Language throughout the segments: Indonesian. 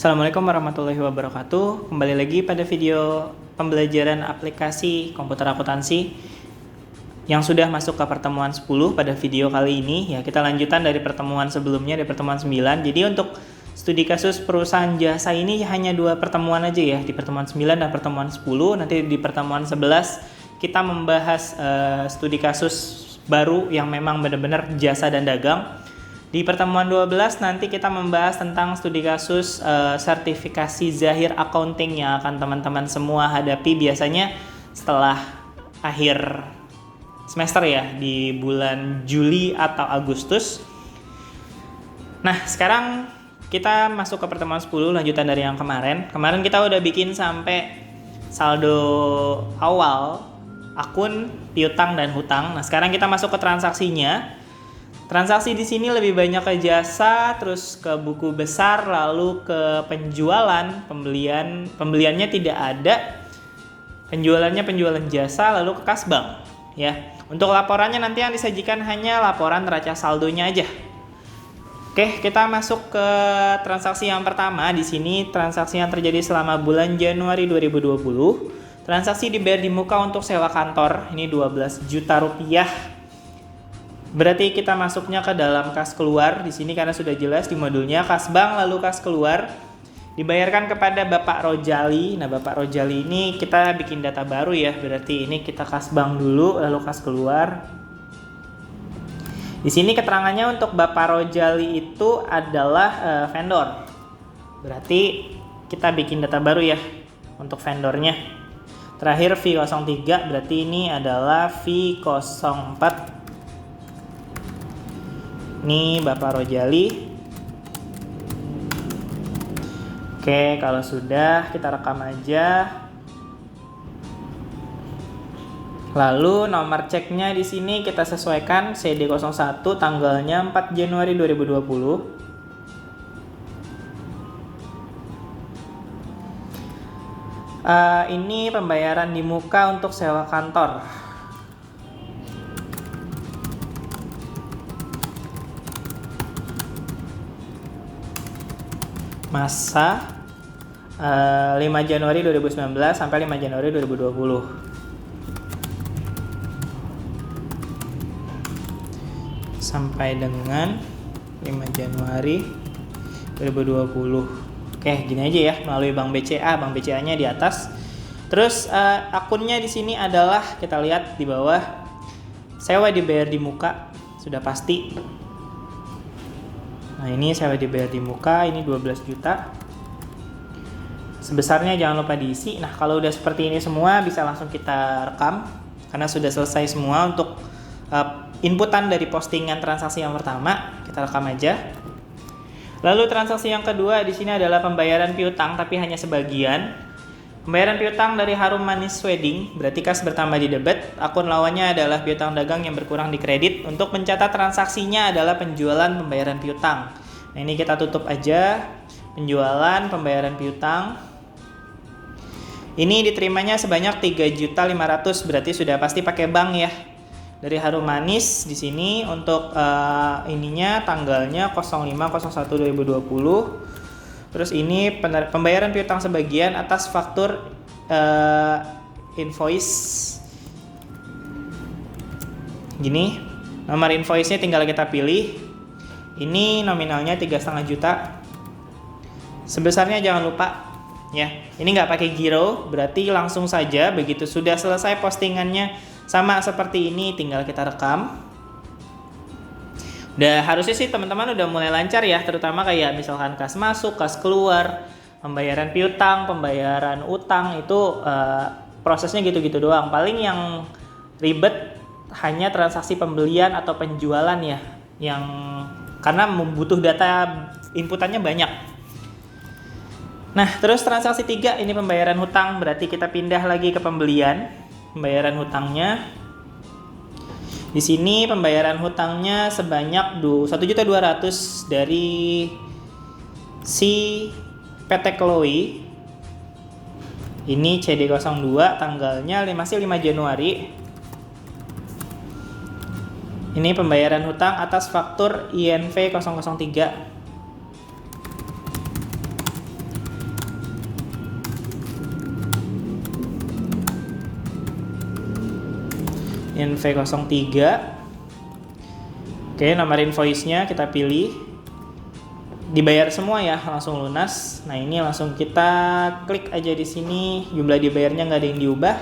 Assalamualaikum warahmatullahi wabarakatuh. Kembali lagi pada video pembelajaran aplikasi komputer akuntansi yang sudah masuk ke pertemuan 10 pada video kali ini. Ya, kita lanjutan dari pertemuan sebelumnya, dari pertemuan 9. Jadi untuk studi kasus perusahaan jasa ini hanya 2 pertemuan aja ya, di pertemuan 9 dan pertemuan 10. Nanti di pertemuan 11 kita membahas studi kasus baru yang memang benar-benar jasa dan dagang. Di pertemuan 12 nanti kita membahas tentang studi kasus sertifikasi Zahir Accounting yang akan teman-teman semua hadapi biasanya setelah akhir semester ya, di bulan Juli atau Agustus. Nah, sekarang kita masuk ke pertemuan 10, lanjutan dari yang kemarin. Kemarin kita udah bikin sampai saldo awal, akun, piutang, dan hutang. Nah, sekarang kita masuk ke transaksinya. Transaksi di sini lebih banyak ke jasa, terus ke buku besar, lalu ke penjualan, pembeliannya tidak ada, penjualannya penjualan jasa, lalu ke kas bank. Ya, untuk laporannya nanti yang disajikan hanya laporan neraca saldonya aja. Oke, kita masuk ke transaksi yang pertama. Di sini transaksi yang terjadi selama bulan Januari 2020. Transaksi dibayar di muka untuk sewa kantor. Ini 12 juta rupiah. Berarti kita masuknya ke dalam kas keluar di sini karena sudah jelas di modulnya kas bank lalu kas keluar dibayarkan kepada Bapak Rojali. Nah, Bapak Rojali ini kita bikin data baru ya. Berarti ini kita kas bank dulu lalu kas keluar. Di sini keterangannya untuk Bapak Rojali itu adalah vendor. Berarti kita bikin data baru ya untuk vendornya. Terakhir V03 berarti ini adalah V04. Ini Bapak Rojali. Oke, kalau sudah kita rekam aja. Lalu nomor ceknya di sini kita sesuaikan CD01 tanggalnya 4 Januari 2020. Ini pembayaran di muka untuk sewa kantor. Masa 5 Januari 2019 sampai 5 Januari 2020. Sampai dengan 5 Januari 2020. Oke, gini aja ya, melalui Bank BCA. Bank BCA-nya di atas. Terus akunnya di sini adalah kita lihat di bawah sewa dibayar di muka, sudah pasti. Nah, ini sewa dibayar di muka, ini 12 juta. Sebesarnya jangan lupa diisi. Nah, kalau udah seperti ini semua bisa langsung kita rekam karena sudah selesai semua untuk inputan dari postingan transaksi yang pertama. Kita rekam aja. Lalu transaksi yang kedua di sini adalah pembayaran piutang tapi hanya sebagian. Pembayaran piutang dari Harum Manis Wedding, berarti kas bertambah di debit, akun lawannya adalah piutang dagang yang berkurang di kredit. Untuk mencatat transaksinya adalah penjualan pembayaran piutang. Nah, ini kita tutup aja, penjualan pembayaran piutang. Ini diterimanya sebanyak 3.500.000, berarti sudah pasti pakai bank ya. Dari Harum Manis di sini untuk ininya tanggalnya 05/01/2020. Terus ini pembayaran piutang sebagian atas faktur invoice. Gini, nomor invoice-nya tinggal kita pilih. Ini nominalnya 3,5 juta. Sebesarnya jangan lupa ya. Ini nggak pakai giro, berarti langsung saja begitu sudah selesai postingannya sama seperti ini tinggal kita rekam. Udah harusnya sih teman-teman udah mulai lancar ya, terutama kayak misalkan kas masuk, kas keluar, pembayaran piutang, pembayaran utang itu prosesnya gitu-gitu doang. Paling yang ribet hanya transaksi pembelian atau penjualan ya, yang karena membutuh data inputannya banyak. Nah, terus transaksi 3 ini pembayaran hutang, berarti kita pindah lagi ke pembelian, pembayaran hutangnya. Di sini pembayaran hutangnya sebanyak 1.200.000 dari si PT Chloe. Ini CD02 tanggalnya masih 5 Januari. Ini pembayaran hutang atas faktur INV 003. NV03. Oke, nomor invoice-nya kita pilih. Dibayar semua ya, langsung lunas. Nah, ini langsung kita klik aja di sini. Jumlah dibayarnya nggak ada yang diubah.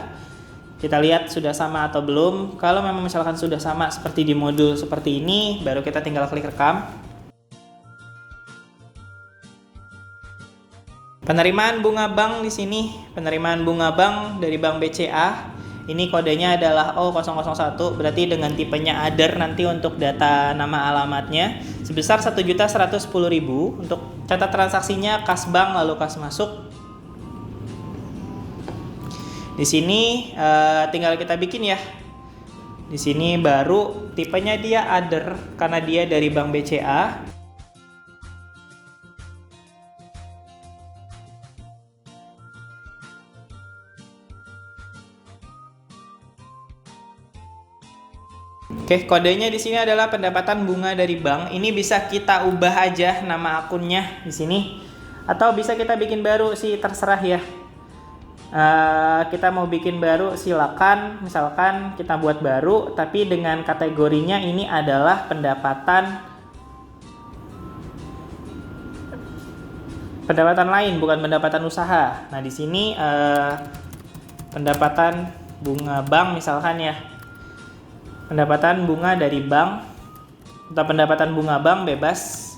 Kita lihat sudah sama atau belum. Kalau memang misalkan sudah sama seperti di modul seperti ini, baru kita tinggal klik rekam. Penerimaan bunga bank di sini, penerimaan bunga bank dari Bank BCA. Ini kodenya adalah O001, berarti dengan tipenya other nanti untuk data nama alamatnya sebesar 1.110.000. Untuk catat transaksinya kas bank lalu kas masuk. Di sini tinggal kita bikin ya. Di sini baru tipenya dia other karena dia dari Bank BCA. Oke, kodenya di sini adalah pendapatan bunga dari bank. Ini bisa kita ubah aja nama akunnya di sini, atau bisa kita bikin baru sih, terserah ya. Kita mau bikin baru silakan. Misalkan kita buat baru, tapi dengan kategorinya ini adalah pendapatan lain, bukan pendapatan usaha. Nah di sini pendapatan bunga bank misalkan ya. Pendapatan bunga dari bank atau pendapatan bunga bank bebas,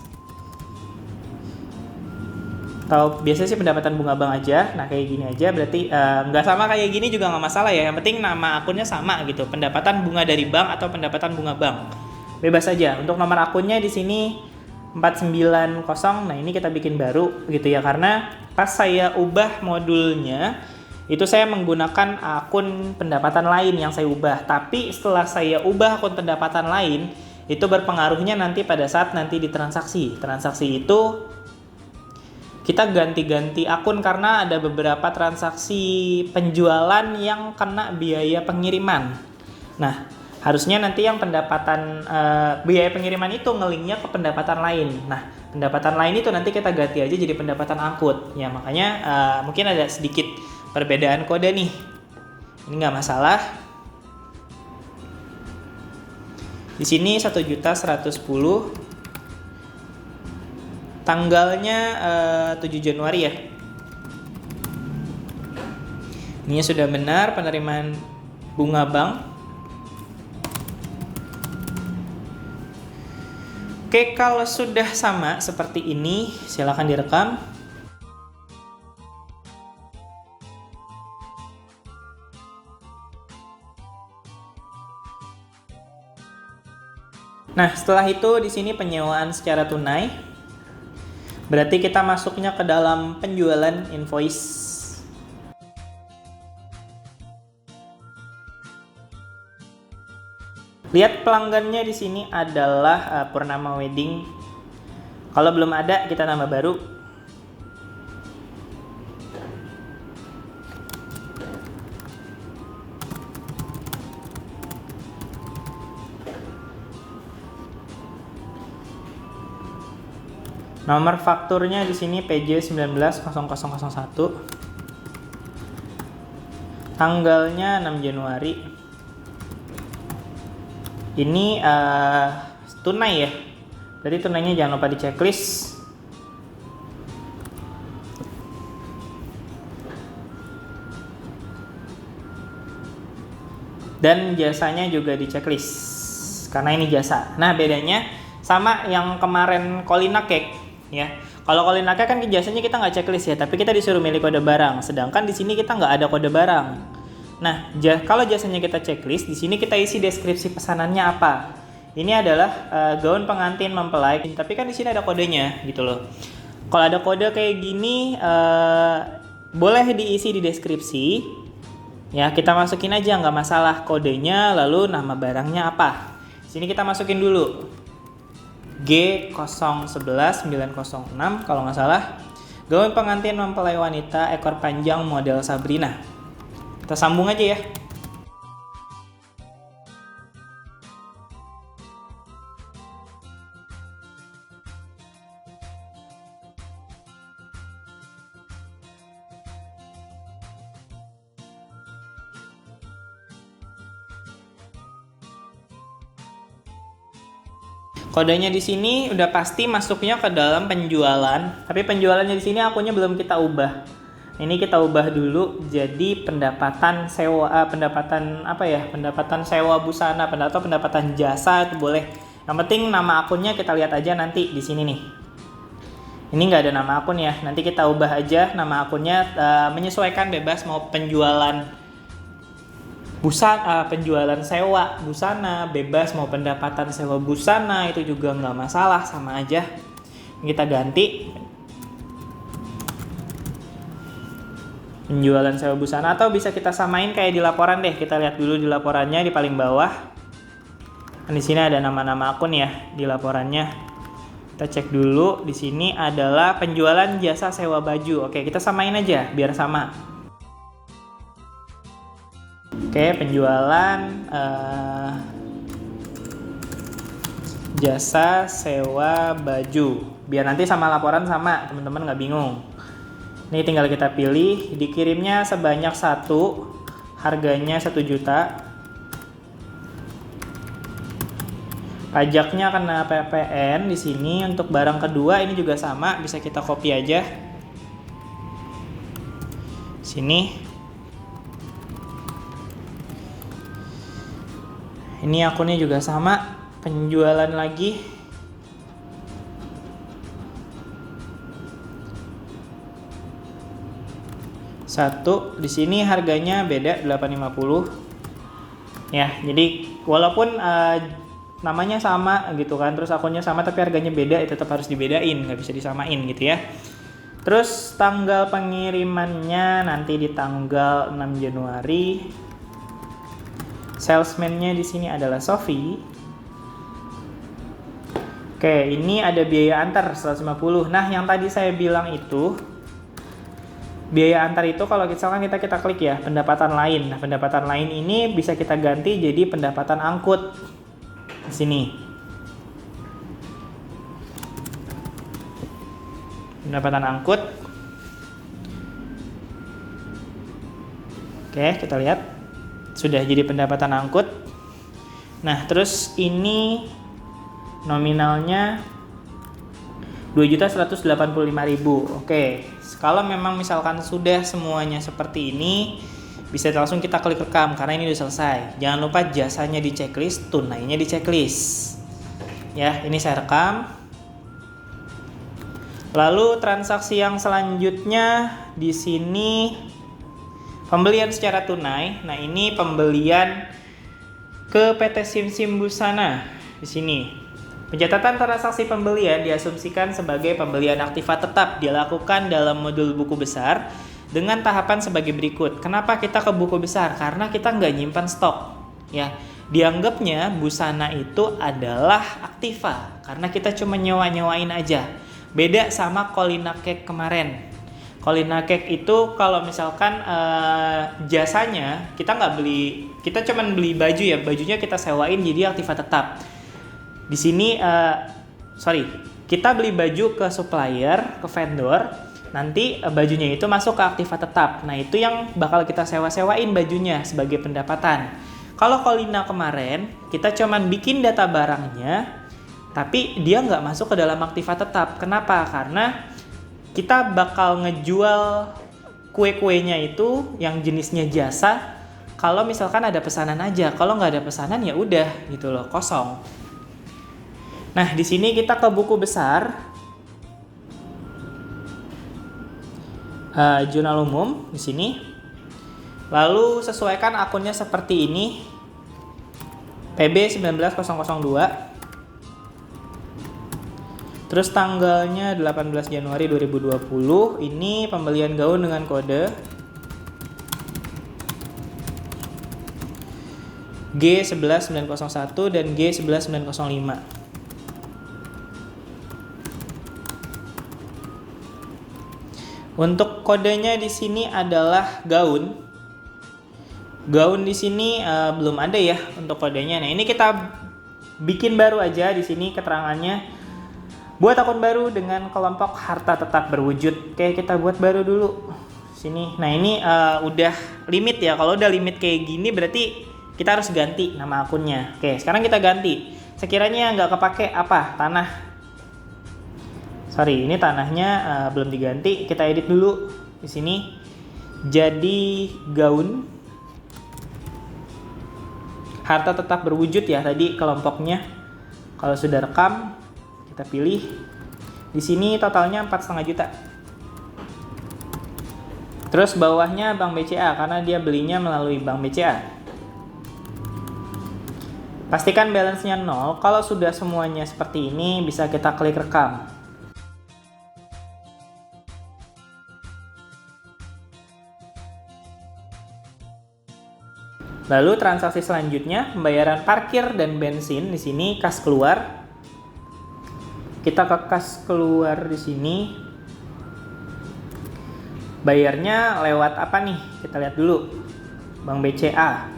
atau biasanya sih pendapatan bunga bank aja. Nah kayak gini aja berarti nggak sama kayak gini juga nggak masalah ya, yang penting nama akunnya sama gitu, pendapatan bunga dari bank atau pendapatan bunga bank, bebas aja. Untuk nomor akunnya di sini 490. Nah ini kita bikin baru gitu ya, karena pas saya ubah modulnya itu saya menggunakan akun pendapatan lain yang saya ubah. Tapi setelah saya ubah akun pendapatan lain, itu berpengaruhnya nanti pada saat nanti di transaksi. Transaksi itu kita ganti-ganti akun karena ada beberapa transaksi penjualan yang kena biaya pengiriman. Nah, harusnya nanti yang pendapatan biaya pengiriman itu ngelinknya ke pendapatan lain. Nah, pendapatan lain itu nanti kita ganti aja jadi pendapatan angkut. Ya, makanya mungkin ada sedikit perbedaan kode nih. Ini nggak masalah. Di sini 1.110. Tanggalnya 7 Januari ya. Ini sudah benar penerimaan bunga bank. Oke, kalau sudah sama seperti ini, silakan direkam. Nah, setelah itu di sini penyewaan secara tunai. Berarti kita masuknya ke dalam penjualan invoice. Lihat pelanggannya di sini adalah Purnama Wedding. Kalau belum ada, kita tambah baru. Nomor fakturnya di sini PJ190001. Tanggalnya 6 Januari. Ini tunai ya. Jadi tunainya jangan lupa di checklist. Dan jasanya juga di checklist karena ini jasa. Nah, bedanya sama yang kemarin Kolina Cake ya. Kalau Kolina Cake kan jasanya kita nggak checklist ya, tapi kita disuruh milih kode barang. Sedangkan di sini kita nggak ada kode barang. Nah, kalau jasanya kita checklist, di sini kita isi deskripsi pesanannya apa. Ini adalah gaun pengantin mempelai, tapi kan di sini ada kodenya gitu loh. Kalau ada kode kayak gini, boleh diisi di deskripsi. Ya, kita masukin aja nggak masalah kodenya, lalu nama barangnya apa. Sini kita masukin dulu G011906 kalau nggak salah. Gaun pengantin mempelai wanita ekor panjang model Sabrina. Kita sambung aja ya. Kodenya di sini udah pasti masuknya ke dalam penjualan, tapi penjualannya di sini akunnya belum kita ubah. Ini kita ubah dulu jadi pendapatan sewa, pendapatan sewa busana, atau pendapatan jasa itu boleh. Yang penting nama akunnya kita lihat aja nanti di sini nih. Ini nggak ada nama akun ya, nanti kita ubah aja nama akunnya, menyesuaikan bebas mau penjualan busana, penjualan sewa busana, bebas mau pendapatan sewa busana, itu juga nggak masalah, sama aja. Kita ganti penjualan sewa busana, atau bisa kita samain kayak di laporan deh. Kita lihat dulu di laporannya di paling bawah. Di sini ada nama-nama akun ya di laporannya. Kita cek dulu, di sini adalah penjualan jasa sewa baju. Oke, kita samain aja biar sama. Oke, penjualan jasa sewa baju. Biar nanti sama laporan sama, teman-teman nggak bingung. Ini tinggal kita pilih, dikirimnya sebanyak 1, harganya 1 juta. Pajaknya kena PPN di sini. Untuk barang kedua ini juga sama, bisa kita copy aja. Sini. Ini akunnya juga sama, penjualan lagi. Satu, di sini harganya beda 850. Ya, jadi walaupun namanya sama gitu kan, terus akunnya sama tapi harganya beda, itu tetap harus dibedain, nggak bisa disamain gitu ya. Terus tanggal pengirimannya nanti di tanggal 6 Januari. Salesman-nya di sini adalah Sofi. Oke, ini ada biaya antar 150. Nah, yang tadi saya bilang itu biaya antar itu kalau misalkan kita klik ya, pendapatan lain. Nah, pendapatan lain ini bisa kita ganti jadi pendapatan angkut. Di sini. Pendapatan angkut. Oke, kita lihat. Sudah jadi pendapatan angkut. Nah, terus ini nominalnya 2.185.000. Oke, kalau memang misalkan sudah semuanya seperti ini, bisa langsung kita klik rekam karena ini udah selesai. Jangan lupa jasanya di checklist, tunainya di checklist. Ya, ini saya rekam. Lalu transaksi yang selanjutnya di sini pembelian secara tunai. Nah, ini pembelian ke PT SimSim Busana di sini. Pencatatan transaksi pembelian diasumsikan sebagai pembelian aktiva tetap dilakukan dalam modul buku besar dengan tahapan sebagai berikut. Kenapa kita ke buku besar? Karena kita nggak nyimpan stok. Ya, dianggapnya busana itu adalah aktiva karena kita cuma nyewa-nyewain aja. Beda sama Colina Cake kemarin. Colina Cake itu kalau misalkan jasanya kita nggak beli, kita cuman beli baju ya, bajunya kita sewain jadi aktiva tetap. Di sini kita beli baju ke supplier, ke vendor, nanti bajunya itu masuk ke aktiva tetap. Nah, itu yang bakal kita sewa-sewain bajunya sebagai pendapatan. Kalau Colina kemarin kita cuman bikin data barangnya, tapi dia nggak masuk ke dalam aktiva tetap. Kenapa? Karena kita bakal ngejual kue-kuenya itu yang jenisnya jasa kalau misalkan ada pesanan aja. Kalau nggak ada pesanan ya udah gitu loh, kosong. Nah, di sini kita ke buku besar, jurnal umum di sini. Lalu sesuaikan akunnya seperti ini, PB 19002. Terus tanggalnya 18 Januari 2020, ini pembelian gaun dengan kode G11901 dan G11905. Untuk kodenya di sini adalah gaun. Gaun di sini belum ada ya untuk kodenya. Nah, ini kita bikin baru aja di sini keterangannya. Buat akun baru dengan kelompok harta tetap berwujud. Oke, kita buat baru dulu. Sini. Nah, ini udah limit ya. Kalau udah limit kayak gini berarti kita harus ganti nama akunnya. Oke, sekarang kita ganti. Sekiranya nggak kepake apa? Tanah. Sorry, ini tanahnya belum diganti. Kita edit dulu di sini. Jadi gaun. Harta tetap berwujud ya tadi kelompoknya. Kalau sudah rekam, kita pilih. Di sini totalnya 4,5 juta. Terus bawahnya Bank BCA karena dia belinya melalui Bank BCA. Pastikan balance-nya 0. Kalau sudah semuanya seperti ini, bisa kita klik rekam. Lalu transaksi selanjutnya, pembayaran parkir dan bensin. Di sini kas keluar. Kita ke kas keluar di sini. Bayarnya lewat apa nih? Kita lihat dulu. Bank BCA.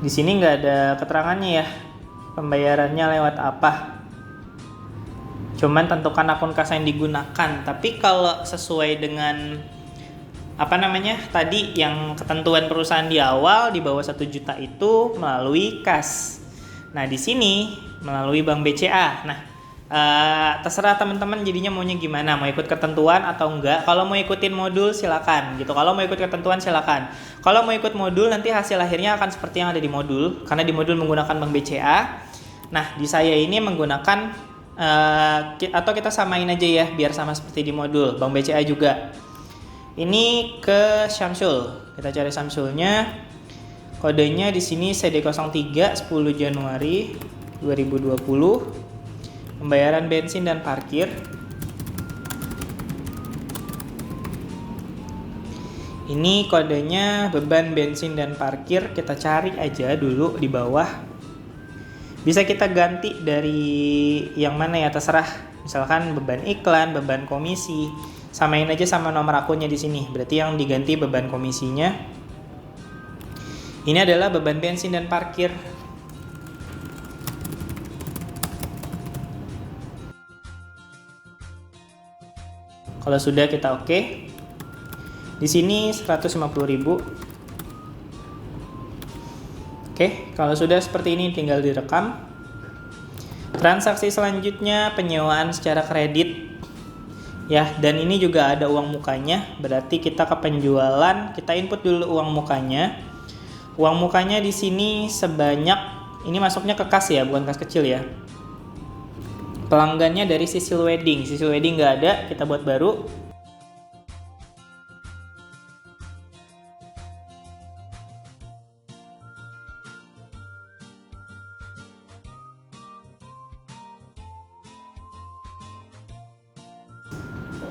Di sini nggak ada keterangannya ya. Pembayarannya lewat apa? Cuman tentukan akun kas yang digunakan. Tapi kalau sesuai dengan tadi yang ketentuan perusahaan di awal di bawah 1 juta itu melalui kas. Nah, di sini melalui Bank BCA. Nah, terserah teman-teman jadinya maunya gimana, mau ikut ketentuan atau enggak. Kalau mau ikutin modul silakan gitu. Kalau mau ikut ketentuan silakan. Kalau mau ikut modul nanti hasil akhirnya akan seperti yang ada di modul karena di modul menggunakan Bank BCA. Nah, di saya ini menggunakan atau kita samain aja ya biar sama seperti di modul Bank BCA juga. Ini ke Syamsul. Kita cari Syamsulnya. Kodenya di sini CD03 10 Januari 2020. Pembayaran bensin dan parkir. Ini kodenya beban bensin dan parkir. Kita cari aja dulu di bawah. Bisa kita ganti dari yang mana ya, terserah. Misalkan beban iklan, beban komisi. Samain aja sama nomor akunnya di sini. Berarti yang diganti beban komisinya. Ini adalah beban bensin dan parkir. Kalau sudah kita oke. Di sini 150.000. Oke, kalau sudah seperti ini tinggal direkam. Transaksi selanjutnya penyewaan secara kredit. Ya, dan ini juga ada uang mukanya. Berarti kita ke penjualan, kita input dulu uang mukanya. Uang mukanya di sini sebanyak, ini masuknya ke kas ya, bukan kas kecil ya. Pelanggannya dari Sisil Wedding. Sisil Wedding nggak ada, kita buat baru.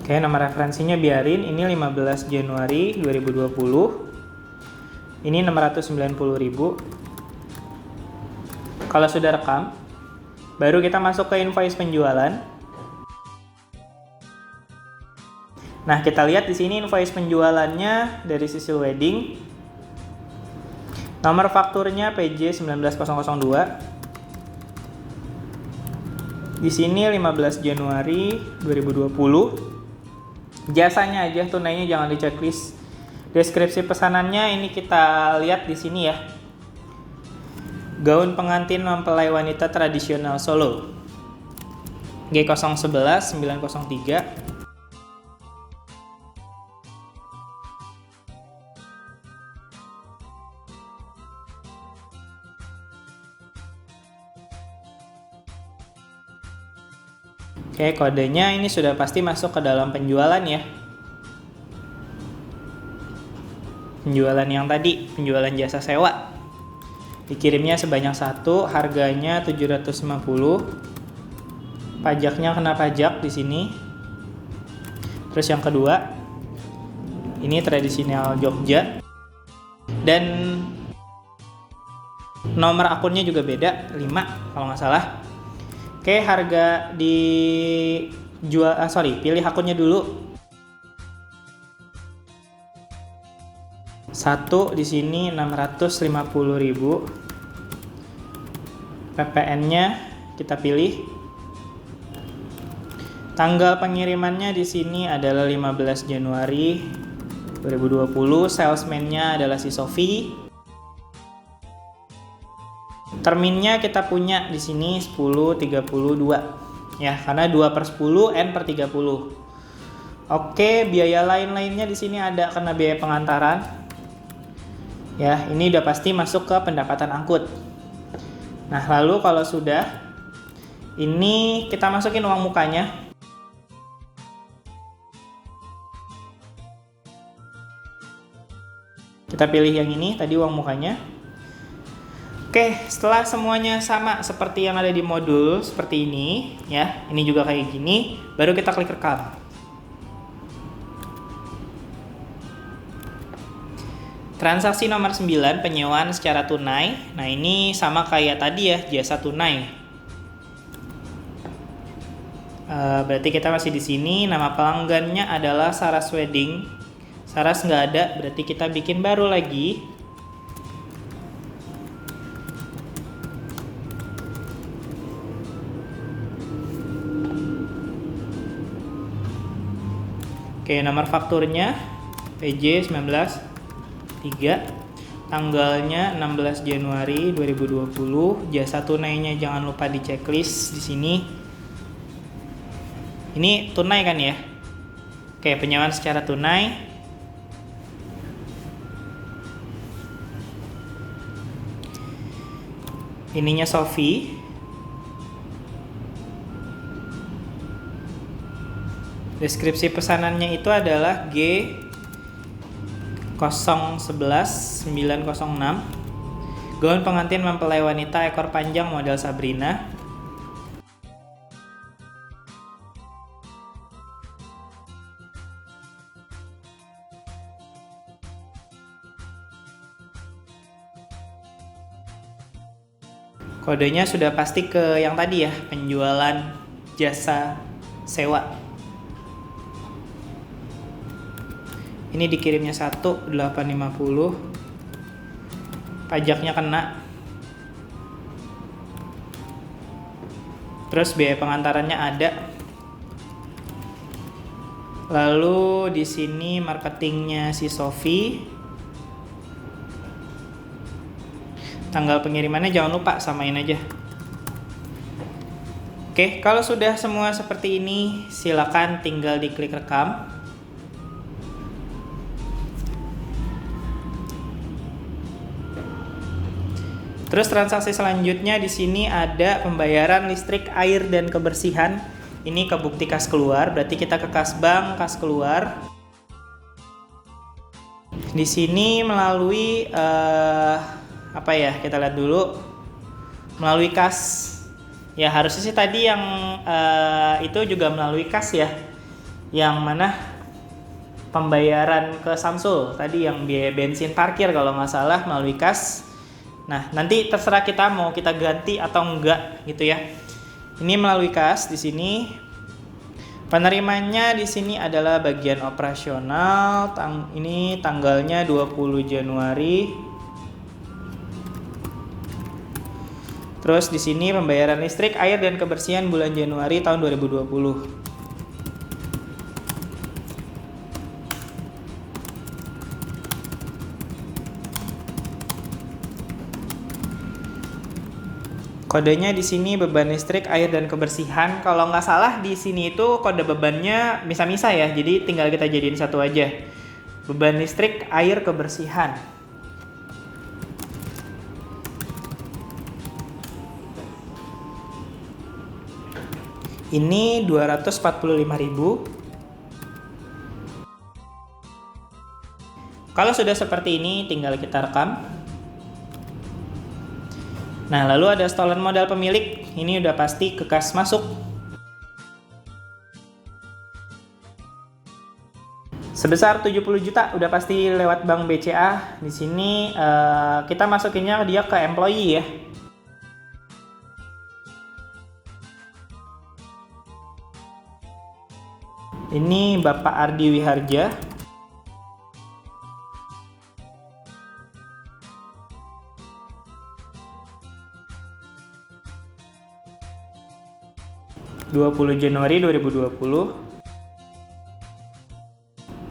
Oke, nama referensinya biarin. Ini 15 Januari 2020. Ini 690.000. Kalau sudah rekam, baru kita masuk ke invoice penjualan. Nah, kita lihat di sini invoice penjualannya dari Sisil Wedding. Nomor fakturnya PJ 19002. Di sini 15 Januari 2020. Jasanya aja, tunainya jangan di checklist. Deskripsi pesanannya ini kita lihat di sini ya. Gaun pengantin mempelai wanita tradisional Solo. G011 903. Oke, kodenya ini sudah pasti masuk ke dalam penjualan ya. Penjualan yang tadi, penjualan jasa sewa. Dikirimnya sebanyak 1, harganya 750. Pajaknya kena pajak di sini. Terus yang kedua, ini tradisional Jogja. Dan nomor akunnya juga beda, 5 kalau nggak salah. Oke, harga pilih akunnya dulu. 1 di sini 650.000. PPN-nya kita pilih. Tanggal pengirimannya di sini adalah 15 Januari 2020. Salesman-nya adalah si Sofi. Terminnya kita punya di sini 10, 32 ya, karena 2/10 N/30. Oke, biaya lain-lainnya di sini ada karena biaya pengantaran. Ya, ini udah pasti masuk ke pendapatan angkut. Nah, lalu kalau sudah, ini kita masukin uang mukanya. Kita pilih yang ini, tadi uang mukanya. Oke, setelah semuanya sama seperti yang ada di modul seperti ini, ya, ini juga kayak gini, baru kita klik rekam. Transaksi nomor 9, penyewaan secara tunai. Nah, ini sama kayak tadi ya, jasa tunai. Berarti kita masih di sini, nama pelanggannya adalah Saras Wedding. Saras nggak ada, berarti kita bikin baru lagi. Oke, nomor fakturnya PJ 19 3, tanggalnya 16 Januari 2020. Jasa tunainya jangan lupa di checklist di sini. Ini tunai kan ya? Oke, penyewaan secara tunai. Ininya Sofi. Deskripsi pesanannya itu adalah G011906. Gaun pengantin mempelai wanita ekor panjang model Sabrina. Kodenya sudah pasti ke yang tadi ya, penjualan jasa sewa. Ini dikirimnya 1.850. Pajaknya kena. Terus biaya pengantarannya ada. Lalu di sini marketingnya si Sofi. Tanggal pengirimannya jangan lupa samain aja. Oke, kalau sudah semua seperti ini, silakan tinggal diklik rekam. Terus transaksi selanjutnya di sini ada pembayaran listrik, air, dan kebersihan. Ini ke bukti kas keluar, berarti kita ke kas bank, kas keluar. Di sini melalui apa ya? Kita lihat dulu. Melalui kas. Ya harusnya sih tadi yang itu juga melalui kas ya. Yang mana pembayaran ke Samsul tadi yang biaya bensin parkir kalau nggak salah melalui kas. Nah, nanti terserah kita mau kita ganti atau enggak gitu ya. Ini melalui kas di sini. Penerimanya di sini adalah bagian operasional. Ini tanggalnya 20 Januari. Terus di sini pembayaran listrik, air, dan kebersihan bulan Januari tahun 2020. Kodenya di sini beban listrik, air, dan kebersihan. Kalau nggak salah di sini itu kode bebannya misah-misah ya. Jadi tinggal kita jadiin satu aja. Beban listrik, air, kebersihan. Ini 245.000. Kalau sudah seperti ini tinggal kita rekam. Nah, lalu ada stolen modal pemilik. Ini udah pasti ke kas masuk. Sebesar 70 juta udah pasti lewat Bank BCA. Di sini kita masukinnya dia ke employee ya. Ini Bapak Ardi Wiharja. Januari 2020.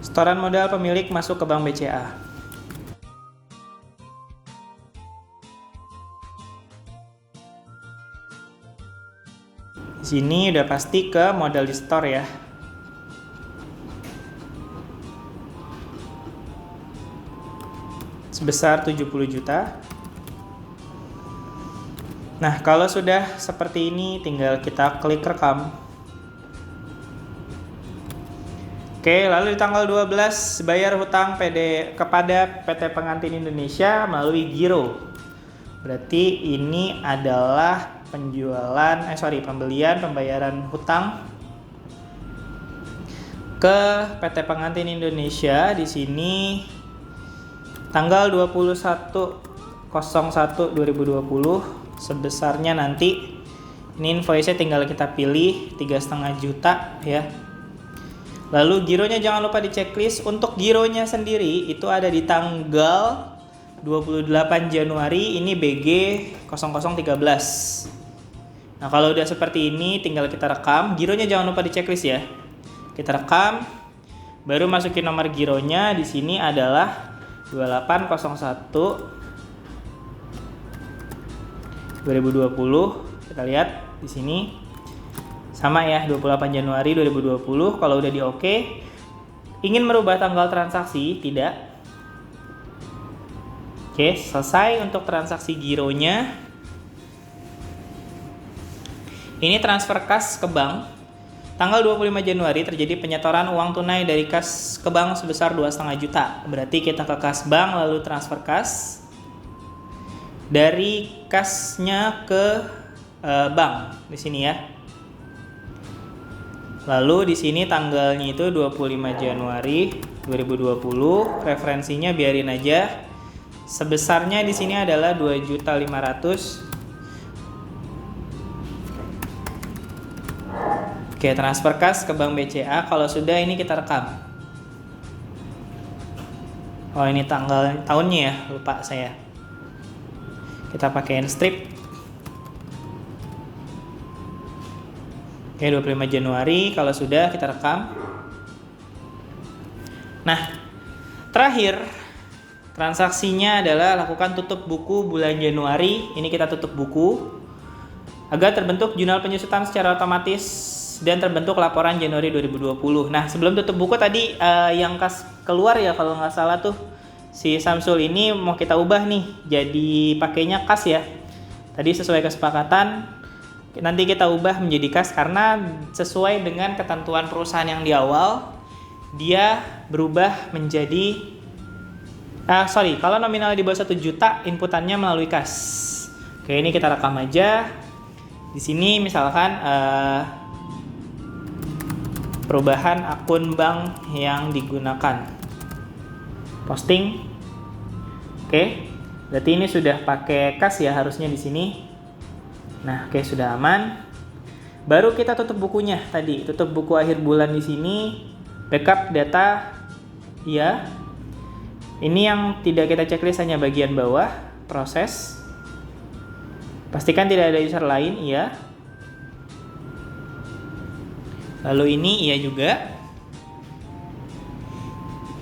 Setoran modal pemilik masuk ke Bank BCA. sini udah pasti ke modal di store ya. Sebesar 70 juta. Nah, kalau sudah seperti ini tinggal kita klik rekam. Oke, lalu di tanggal 12 bayar hutang kepada PT Pengantin Indonesia melalui giro. Berarti ini adalah pembayaran hutang ke PT Pengantin Indonesia di sini tanggal 21/01/2020 sebesarnya nanti ini invoice-nya tinggal kita pilih 3,5 juta ya. Lalu gironya jangan lupa di checklist. Untuk gironya sendiri itu ada di tanggal 28 Januari, ini BG 0013. Nah, kalau udah seperti ini tinggal kita rekam. Gironya jangan lupa di checklist ya. Kita rekam, baru masukin nomor gironya. Di sini adalah 2801/2020. Kita lihat di sini. Sama ya, 28 Januari 2020. Kalau udah di oke, ingin merubah tanggal transaksi? Tidak. Oke, selesai untuk transaksi gironya. Ini transfer kas ke bank. Tanggal 25 Januari terjadi penyetoran uang tunai dari kas ke bank sebesar 2,5 juta. Berarti kita ke kas bank lalu transfer kas. Dari kasnya ke bank di sini ya. Lalu di sini tanggalnya itu 25 Januari 2020, referensinya biarin aja. Sebesarnya di sini adalah 2.500.000. Oke, transfer kas ke Bank BCA. Kalau sudah ini kita rekam. Oh, ini tahunnya ya, lupa saya. Kita pakein strip. Oke, 25 Januari, kalau sudah kita rekam. Nah, terakhir transaksinya adalah lakukan tutup buku bulan Januari. Ini kita tutup buku agar terbentuk jurnal penyusutan secara otomatis dan terbentuk laporan Januari 2020. Nah, sebelum tutup buku tadi yang kas keluar ya kalau nggak salah tuh si Samsul ini mau kita ubah nih jadi pakainya kas ya. Tadi sesuai kesepakatan nanti kita ubah menjadi kas karena sesuai dengan ketentuan perusahaan yang di awal dia berubah menjadi kalau nominal di bawah 1 juta inputannya melalui kas. Oke, ini kita rekam aja. Di sini misalkan perubahan akun bank yang digunakan. Posting. Oke. Berarti ini sudah pakai kas ya harusnya di sini. Nah, oke, sudah aman. Baru kita tutup bukunya tadi. Tutup buku akhir bulan di sini. Backup data ya. Ini yang tidak kita checklist hanya bagian bawah, proses. Pastikan tidak ada user lain, iya. Lalu ini iya juga.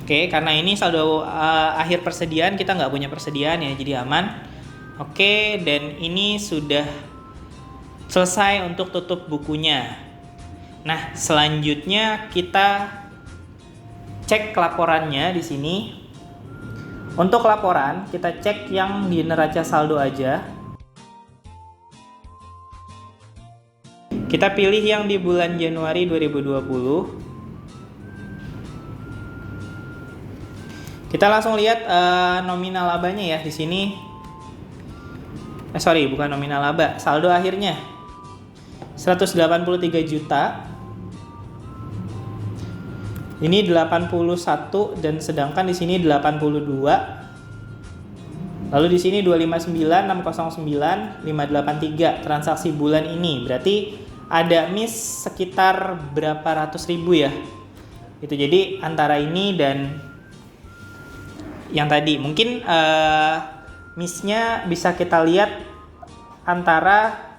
Oke, karena ini saldo akhir persediaan, kita nggak punya persediaan ya, jadi aman. Oke, dan ini sudah selesai untuk tutup bukunya. Nah, selanjutnya kita cek laporannya di sini. Untuk laporan, kita cek yang di neraca saldo aja. Kita pilih yang di bulan Januari 2020. Kita langsung lihat nominal labanya ya di sini. Bukan nominal laba, saldo akhirnya 183 juta. Ini 81 dan sedangkan di sini 82. Lalu di sini 259, 609, 583 transaksi bulan ini. Berarti ada miss sekitar berapa ratus ribu ya. Itu jadi antara ini dan yang tadi mungkin missnya bisa kita lihat antara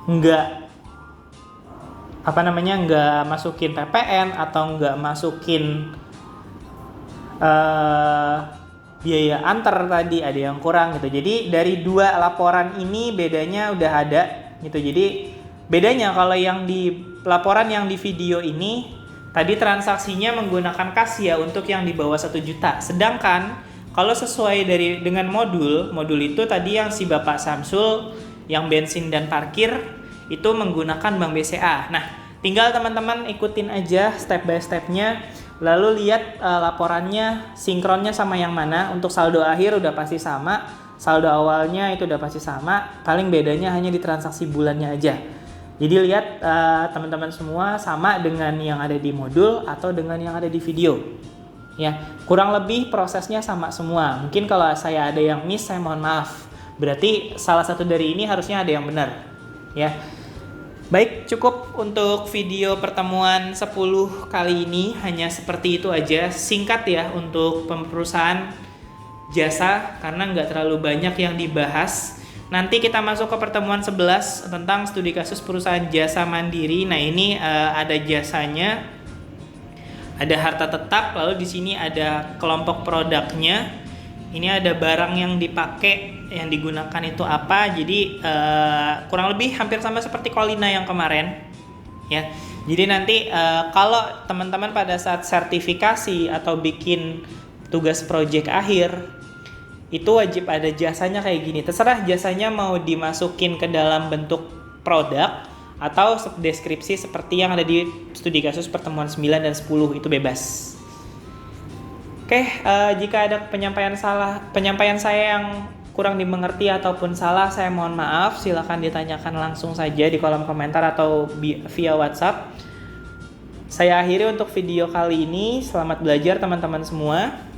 nggak masukin PPN atau nggak masukin biaya antar tadi ada yang kurang gitu. Jadi dari dua laporan ini bedanya udah ada gitu. Jadi Bedanya kalau yang di laporan yang di video ini, tadi transaksinya menggunakan kas ya untuk yang di bawah 1 juta. Sedangkan kalau sesuai dengan modul itu tadi yang si Bapak Samsul, yang bensin dan parkir, itu menggunakan Bank BCA. Nah, tinggal teman-teman ikutin aja step by stepnya, lalu lihat laporannya sinkronnya sama yang mana. Untuk saldo akhir udah pasti sama, saldo awalnya itu udah pasti sama, paling bedanya hanya di transaksi bulannya aja. Jadi lihat teman-teman semua sama dengan yang ada di modul atau dengan yang ada di video. Ya, kurang lebih prosesnya sama semua. Mungkin kalau saya ada yang miss, saya mohon maaf. Berarti salah satu dari ini harusnya ada yang benar. Ya. Baik, cukup untuk video pertemuan 10 kali ini, hanya seperti itu aja. Singkat ya untuk perusahaan jasa karena nggak terlalu banyak yang dibahas. Nanti kita masuk ke pertemuan 11 tentang studi kasus perusahaan jasa mandiri. Nah, ini ada jasanya, ada harta tetap, lalu di sini ada kelompok produknya. Ini ada barang yang dipakai, yang digunakan itu apa. Jadi kurang lebih hampir sama seperti Kolina yang kemarin. Ya. Jadi nanti kalau teman-teman pada saat sertifikasi atau bikin tugas proyek akhir, itu wajib ada jasanya kayak gini. Terserah jasanya mau dimasukin ke dalam bentuk produk atau deskripsi seperti yang ada di studi kasus pertemuan 9 dan 10, itu bebas. Oke, jika ada penyampaian saya yang kurang dimengerti ataupun salah, saya mohon maaf. Silakan ditanyakan langsung saja di kolom komentar atau via WhatsApp. Saya akhiri untuk video kali ini. Selamat belajar teman-teman semua.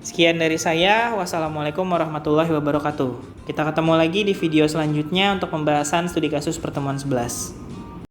Sekian dari saya, wassalamualaikum warahmatullahi wabarakatuh. Kita ketemu lagi di video selanjutnya untuk pembahasan studi kasus pertemuan 11.